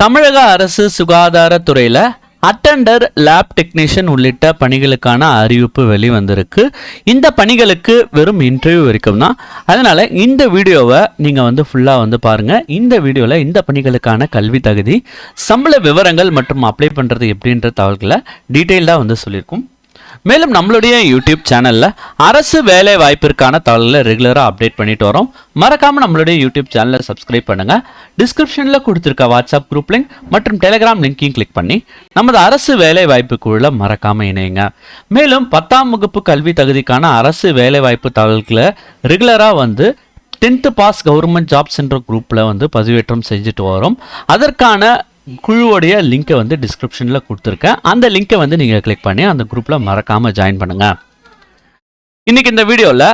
தமிழக அரசு சுகாதாரத்துறையில் அட்டெண்டர் லேப் டெக்னீஷியன் உள்ளிட்ட பணிகளுக்கான அறிவிப்பு வெளிவந்திருக்கு. இந்த பணிகளுக்கு வெறும் இன்டர்வியூ வரைக்கும் தான். அதனால் இந்த வீடியோவை நீங்கள் ஃபுல்லாக பாருங்கள். இந்த வீடியோவில் இந்த பணிகளுக்கான கல்வி தகுதி, சம்பள விவரங்கள் மற்றும் அப்ளை பண்ணுறது எப்படின்ற தகவல்களை டீட்டெயில்டாக சொல்லியிருக்கும். மேலும் நம்மளுடைய யூடியூப் சேனலில் அரசு வேலை வாய்ப்பிற்கான தகவல்களை ரெகுலராக அப்டேட் பண்ணிட்டு வரோம். மறக்காமல் நம்மளுடைய யூடியூப் சேனலை சப்ஸ்கிரைப் பண்ணுங்கள். டிஸ்கிரிப்ஷனில் கொடுத்துருக்க வாட்ஸ்அப் குரூப் லிங்க் மற்றும் டெலிகிராம் லிங்கையும் கிளிக் பண்ணி நமது அரசு வேலை வாய்ப்பு குழுவில் மறக்காமல் இணையுங்க. மேலும் 10ஆம் வகுப்பு கல்வி தகுதிக்கான அரசு வேலை வாய்ப்பு தகவல்களை ரெகுலராக 10th பாஸ் கவர்மெண்ட் ஜாப்ஸ் என்ற குரூப்பில் பதிவேற்றம் செஞ்சுட்டு வரோம். அதற்கான குழுவோடைய லிங்கை டிஸ்கிரிப்ஷனில் கொடுத்துருக்கேன். அந்த லிங்கை நீங்கள் கிளிக் பண்ணி அந்த குரூப்பில் மறக்காமல் ஜாயின் பண்ணுங்கள். இன்றைக்கி இந்த வீடியோவில்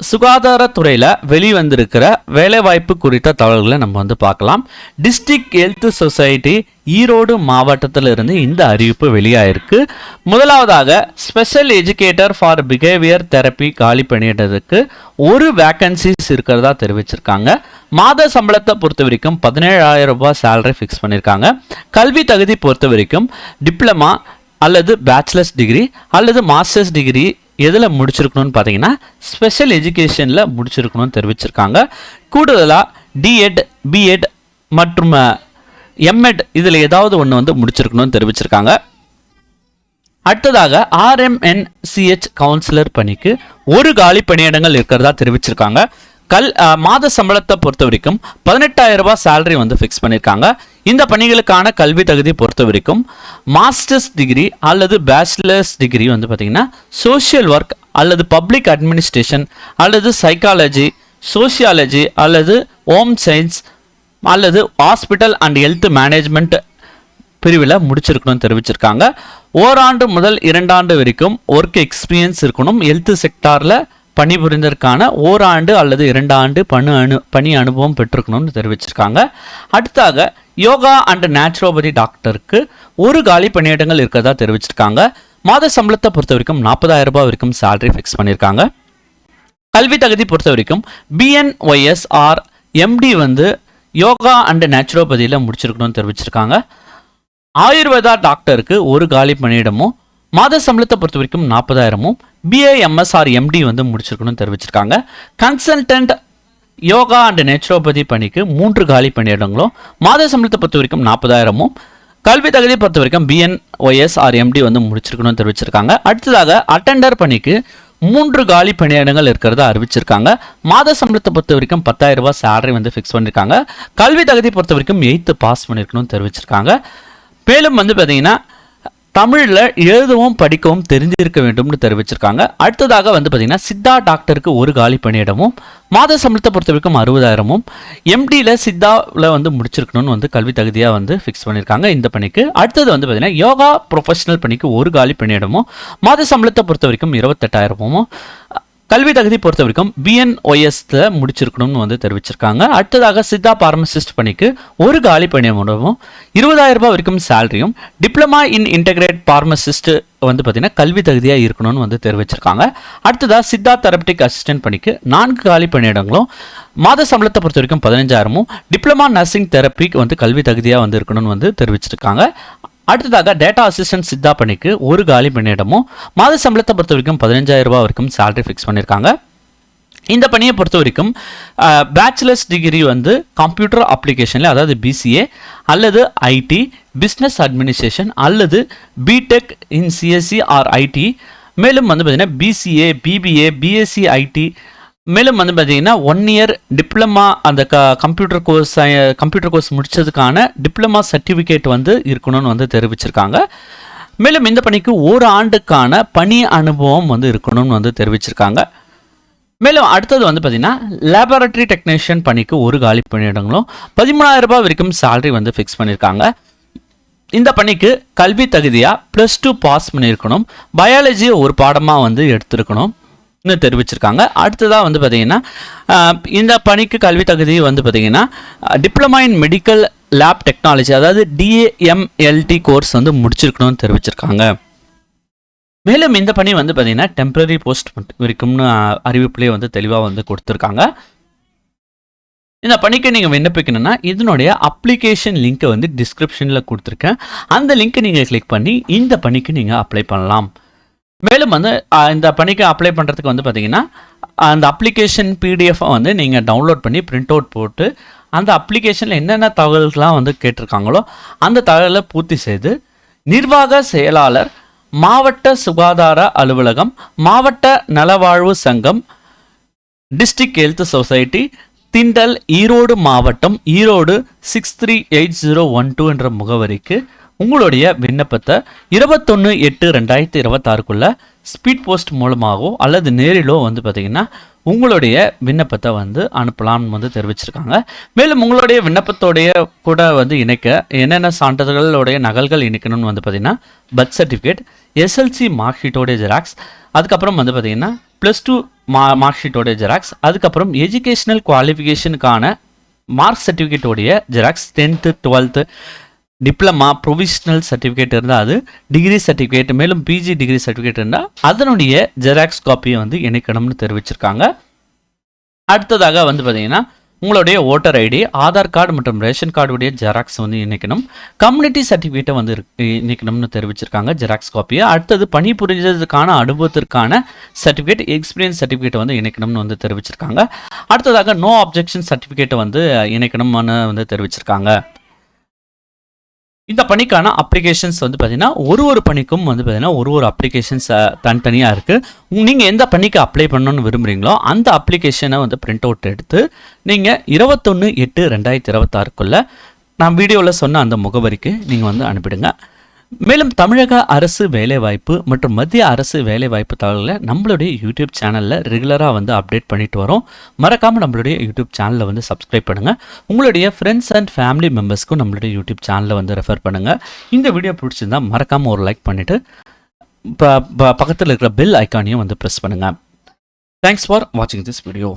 சுகாதாரத்துறையில் வெளிவந்திருக்கிற வேலைவாய்ப்பு குறித்த தகவல்களை நம்ம பார்க்கலாம். டிஸ்ட்ரிக்ட் ஹெல்த் சொசைட்டி ஈரோடு மாவட்டத்தில் இருந்து இந்த அறிவிப்பு வெளியாயிருக்கு. முதலாவதாக special educator for behaviour therapy காலி பணியிடத்துக்கு ஒரு வேக்கன்சிஸ் இருக்கிறதா தெரிவிச்சிருக்காங்க. மாத சம்பளத்தை பொறுத்த வரைக்கும் 17,000 ரூபாய் சேலரி ஃபிக்ஸ் பண்ணியிருக்காங்க. கல்வி தகுதி பொறுத்த வரைக்கும் டிப்ளமா அல்லது பேச்சுலர்ஸ் டிகிரி அல்லது மாஸ்டர்ஸ் டிகிரி எதில் முடிச்சிருக்கணும்னு பார்த்தீங்கன்னா ஸ்பெஷல் எஜுகேஷனில் முடிச்சிருக்கணும்னு தெரிவிச்சிருக்காங்க. கூடுதலாக டிஎட், பிஎட் மற்றும் எம்எட் இதில் ஏதாவது ஒன்று முடிச்சிருக்கணும்னு தெரிவிச்சிருக்காங்க. அடுத்ததாக ஆர்எம்என்சிஹெச் கவுன்சிலர் பணிக்கு ஒரு காலி பணியிடங்கள் இருக்கிறதா தெரிவிச்சிருக்காங்க. மாத சம்பளத்தை பொறுத்த வரைக்கும் 18,000 ரூபாய் சேலரி ஃபிக்ஸ் பண்ணியிருக்காங்க. இந்த பணிகளுக்கான கல்வி தகுதி பொறுத்த வரைக்கும் மாஸ்டர்ஸ் டிகிரி அல்லது பேச்சுலர்ஸ் டிகிரி பார்த்தீங்கன்னா சோஷியல் ஒர்க் அல்லது பப்ளிக் அட்மினிஸ்ட்ரேஷன் அல்லது சைக்காலஜி, சோசியாலஜி அல்லது ஹோம் சயின்ஸ் அல்லது ஹாஸ்பிட்டல் அண்ட் ஹெல்த் மேனேஜ்மெண்ட் பிரிவில் முடிச்சிருக்கணும்னு தெரிவிச்சிருக்காங்க. ஓராண்டு முதல் 2 ஆண்டு வரைக்கும் ஒர்க் எக்ஸ்பீரியன்ஸ் இருக்கணும். ஹெல்த் செக்டாரில் பணிபுரிந்ததற்கான ஓராண்டு அல்லது 2 ஆண்டு பணி அனுபவம் பெற்றிருக்கணும்னு தெரிவிச்சிருக்காங்க. அடுத்தாக யோகா அண்ட் நேச்சுரோபதி டாக்டருக்கு ஒரு காலி பணியிடங்கள் இருக்கிறதா தெரிவிச்சிருக்காங்க. மாத சம்பளத்தை பொறுத்த வரைக்கும் 40,000 ரூபாய் வரைக்கும் சேலரி ஃபிக்ஸ் பண்ணியிருக்காங்க. கல்வி தகுதி பொறுத்த வரைக்கும் BNYS or MD yoga and நேச்சுரோபதியில் முடிச்சிருக்கணும்னு தெரிவிச்சிருக்காங்க. ஆயுர்வேதா டாக்டருக்கு ஒரு காலி பணியிடமும் மாத சம்பளத்தை பொறுத்த வரைக்கும் 40,000 BAMS ஆர் MD முடிச்சிருக்கணும்னு தெரிவிச்சிருக்காங்க. கன்சல்டன்ட் யோகா அண்ட் நேச்சுரோபதி பணிக்கு 3 காலி பணியிடங்களும் மாத சம்பளத்தை பொறுத்த வரைக்கும் 40,000 கல்வி தகுதி பொறுத்த வரைக்கும் BNYS ஆர் MD முடிச்சிருக்கணும்னு தெரிவிச்சிருக்காங்க. அடுத்ததாக அட்டெண்டர் பணிக்கு 3 காலி பணியிடங்கள் இருக்கிறத அறிவிச்சிருக்காங்க. மாத சம்பளத்தை பொறுத்த வரைக்கும் 10,000 ரூபாய் சேலரி ஃபிக்ஸ் பண்ணியிருக்காங்க. கல்வி தகுதி பொறுத்த வரைக்கும் 8th பாஸ் பண்ணியிருக்கணும்னு தெரிவிச்சிருக்காங்க. மேலும் பார்த்தீங்கன்னா தமிழில் எழுதவும் படிக்கவும் தெரிஞ்சிருக்க வேண்டும்னு தெரிவிச்சிருக்காங்க. அடுத்ததாக பார்த்தீங்கன்னா சித்தா டாக்டருக்கு ஒரு காலி பணியிடமும் மாத சம்பளத்தை பொறுத்த வரைக்கும் 60,000 MDயில் சித்தாவில் முடிச்சிருக்கணும்னு கல்வி தகுதியாக ஃபிக்ஸ் பண்ணியிருக்காங்க இந்த பணிக்கு. அடுத்தது பார்த்தீங்கன்னா யோகா ப்ரொஃபஷனல் பணிக்கு ஒரு காலி பணியிடமும் மாத சம்பளத்தை பொறுத்த வரைக்கும் 28,000 கல்வி தகுதி பொறுத்த வரைக்கும் BNYS முடிச்சிருக்கணும்னு தெரிவிச்சிருக்காங்க. அடுத்ததாக சித்தா பார்மசிஸ்ட் பணிக்கு ஒரு காலி பணியிடமும் 20,000 ரூபாய் வரைக்கும் சேலரியும் டிப்ளமா இன் இன்டெகிரேட் பார்மசிஸ்ட் பார்த்தீங்கன்னா கல்வி தகுதியாக இருக்கணும்னு தெரிவிச்சிருக்காங்க. அடுத்ததாக சித்தா தெரபட்டிக் அசிஸ்டன்ட் பணிக்கு 4 காலி பணியிடங்களும் மாத சம்பளத்தை பொறுத்த வரைக்கும் 15,000 டிப்ளமா நர்சிங் தெரப்பிக்கு கல்வி தகுதியாக இருக்கணும்னு தெரிவிச்சிருக்காங்க. அடுத்ததாக டேட்டா அசிஸ்டன்ட் சித்தா பணிக்கு ஒரு காலி பணியிடமும் மாத சம்பளத்தை பொறுத்த வரைக்கும் 15,000 ரூபாய் வரைக்கும் சேலரி ஃபிக்ஸ் பண்ணியிருக்காங்க. இந்த பணியை பொறுத்த வரைக்கும் பேச்சுலர்ஸ் டிகிரி கம்ப்யூட்டர் அப்ளிகேஷனில் அதாவது BCA அல்லது IT, பிஸ்னஸ் அட்மினிஸ்ட்ரேஷன் அல்லது BTech in CSE or IT, மேலும் பார்த்தீங்கன்னா BCA, BBA, BSc IT, மேலும் பார்த்தீங்கன்னா 1 இயர் டிப்ளமா அந்த கம்ப்யூட்டர் கோர்ஸ் முடித்ததுக்கான டிப்ளமா சர்டிஃபிகேட் இருக்கணும்னு தெரிவிச்சிருக்காங்க. மேலும் இந்த பணிக்கு ஒரு ஆண்டுக்கான பணி அனுபவம் இருக்கணும்னு தெரிவிச்சிருக்காங்க. மேலும் அடுத்தது பார்த்தீங்கன்னா லேபரட்டரி டெக்னீஷியன் பணிக்கு ஒரு காலி பணியிடங்களும் 13,000 ரூபாய் வரைக்கும் சேலரி ஃபிக்ஸ் பண்ணியிருக்காங்க. இந்த பணிக்கு கல்வி தகுதியாக +2 பாஸ் பண்ணியிருக்கணும். பயாலஜி ஒரு பாடமாக எடுத்திருக்கணும் தெரிவிச்சிருக்காங்க. அடுத்ததாக பார்த்தீங்கன்னா இந்த பணிக்கு கல்வி தகுதி பார்த்தீங்கன்னா diploma in medical lab technology அதாவது DAMLT கோர்ஸ் முடிச்சிருக்கணும்னு தெரிவிச்சிருக்காங்க. மேலும் இந்த பணி பார்த்தீங்கன்னா டெம்பரரி போஸ்ட் வரைக்கும்னு அறிவிப்புலேயே தெளிவாக கொடுத்துருக்காங்க. இந்த பணிக்கு நீங்கள் விண்ணப்பிக்கணும்னா இதனுடைய அப்ளிகேஷன் லிங்க்கை வந்து டிஸ்கிரிப்ஷனில் கொடுத்துருக்கேன். அந்த லிங்க்கை நீங்கள் கிளிக் பண்ணி இந்த பணிக்கு நீங்கள் அப்ளை பண்ணலாம். மேலும் வந்து இந்த பணிக்கு அப்ளை பண்ணுறதுக்கு வந்து பார்த்தீங்கன்னா அந்த அப்ளிகேஷன் பிடிஎஃபை வந்து நீங்கள் டவுன்லோட் பண்ணி பிரிண்ட் அவுட் போட்டு அந்த அப்ளிகேஷனில் என்னென்ன தகவல்கள்லாம் வந்து கேட்டிருக்காங்களோ அந்த தகவலை பூர்த்தி செய்து நிர்வாக செயலாளர், மாவட்ட சுகாதார அலுவலகம், மாவட்ட நலவாழ்வு சங்கம், district health society, Thindal, Erode மாவட்டம், ஈரோடு 638012 என்ற முகவரிக்கு உங்களுடைய விண்ணப்பத்தை 21/8/2026 ஸ்பீட் போஸ்ட் மூலமாகவோ அல்லது நேரிலோ வந்து பார்த்திங்கன்னா உங்களுடைய விண்ணப்பத்தை வந்து அனுப்பலாம்னு வந்து தெரிவிச்சிருக்காங்க. மேலும் உங்களுடைய விண்ணப்பத்தோடைய கூட வந்து இணைக்க என்னென்ன சான்றிதழ்களுடைய நகல்கள் இணைக்கணும்னு வந்து பார்த்திங்கன்னா பர்த் சர்டிஃபிகேட், எஸ்எல்சி மார்க் ஷீட்டோடைய ஜெராக்ஸ், அதுக்கப்புறம் வந்து பார்த்திங்கன்னா +2 மார்க் ஷீட்டோடைய ஜெராக்ஸ், அதுக்கப்புறம் எஜுகேஷ்னல் குவாலிஃபிகேஷனுக்கான மார்க் சர்டிஃபிகேட்டோடைய xerox, 10th 12th diploma, provisional certificate இருந்தால் அது, டிகிரி சர்டிஃபிகேட், மேலும் பிஜி டிகிரி சர்டிஃபிகேட் இருந்தால் அதனுடைய ஜெராக்ஸ் காப்பியை வந்து இணைக்கணும்னு தெரிவிச்சிருக்காங்க. அடுத்ததாக வந்து பார்த்தீங்கன்னா உங்களுடைய ஓட்டர் ஐடி, ஆதார் கார்டு மற்றும் ரேஷன் கார்டுடைய ஜெராக்ஸ் வந்து இணைக்கணும். கம்யூனிட்டி சர்டிஃபிகேட்டை வந்து இணைக்கணும்னு தெரிவிச்சிருக்காங்க ஜெராக்ஸ் காப்பியை. அடுத்தது பணி புரிஞ்சதுக்கான அனுபவத்திற்கான சர்டிஃபிகேட், எக்ஸ்பீரியன்ஸ் சர்டிஃபிகேட்டை வந்து இணைக்கணும்னு வந்து தெரிவிச்சிருக்காங்க. அடுத்ததாக நோ அப்ஜெக்ஷன் சர்டிஃபிகேட்டை வந்து இணைக்கணும்னு வந்து தெரிவிச்சிருக்காங்க. இந்த பணிக்கான அப்ளிகேஷன்ஸ் வந்து பார்த்தீங்கன்னா ஒரு பணிக்கும் வந்து பார்த்தீங்கன்னா ஒரு அப்ளிகேஷன்ஸ் தனித்தனியாக இருக்குது. நீங்கள் எந்த பணிக்கு அப்ளை பண்ணணும்னு விரும்புகிறீங்களோ அந்த அப்ளிகேஷனை வந்து பிரிண்ட் அவுட் எடுத்து நீங்கள் 21/8/2026 நான் வீடியோவில் சொன்ன அந்த முகவரிக்கு நீங்கள் வந்து அனுப்பிடுங்க. மேலும் தமிழக அரசு வேலைவாய்ப்பு மற்றும் மத்திய அரசு வேலைவாய்ப்பு தகவல்களை நம்மளுடைய யூடியூப் சேனலில் ரெகுலராக வந்து அப்டேட் பண்ணிட்டு வரோம். மறக்காமல் நம்மளுடைய யூடியூப் சேனலை வந்து சப்ஸ்கிரைப் பண்ணுங்கள். உங்களுடைய ஃப்ரெண்ட்ஸ் அண்ட் ஃபேமிலி மெம்பர்ஸ்க்கும் நம்மளுடைய யூடியூப் சேனலை வந்து ரெஃபர் பண்ணுங்கள். இந்த வீடியோ பிடிச்சிருந்தா மறக்காமல் ஒரு லைக் பண்ணிவிட்டு பக்கத்தில் இருக்கிற பெல் ஐக்கானையும் வந்து ப்ரெஸ் பண்ணுங்கள். தேங்க்ஸ் ஃபார் வாட்சிங் திஸ் வீடியோ.